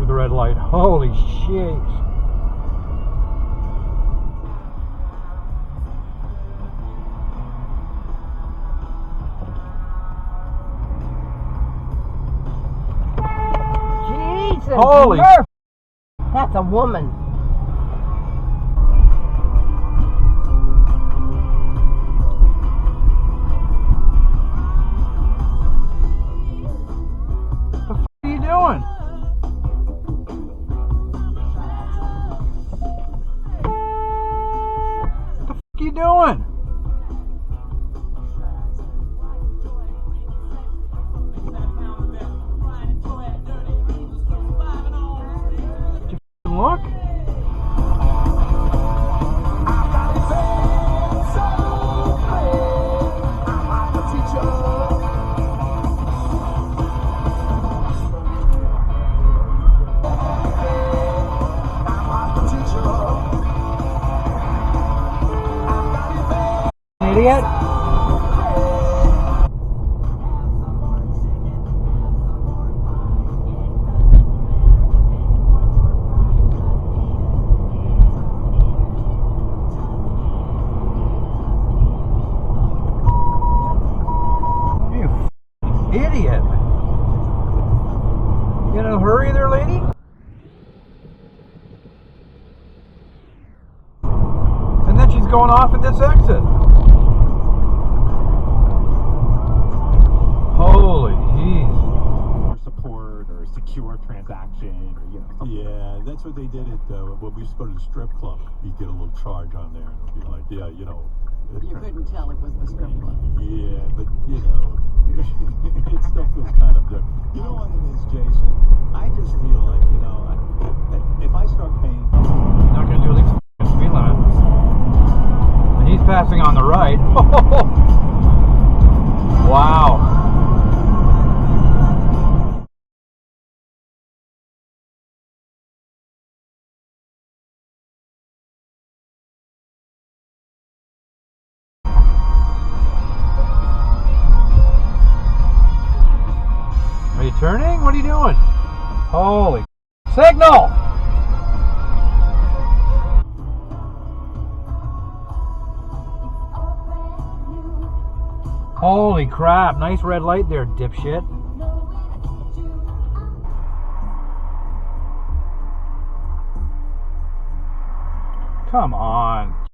the red light. Holy shit. Jesus. Holy. That's a woman. What are you doing? What the fuck are you doing? Did you fucking look? Idiot. You idiot. You in a hurry there, lady? And then she's going off at this exit. Holy jeez. Support or secure transaction, or yeah, that's what they did at when we used to go to the strip club. You'd get a little charge on there, and it'd be like, yeah, you couldn't tell it was the strip club. Yeah, but it still feels kind of good. You know what it is, Jason? I just feel like if I start paying, Not gonna do at least a speed limit. And he's passing on the right. Wow. Are you turning? What are you doing? Holy signal! Holy crap, nice red light there, dipshit. Come on.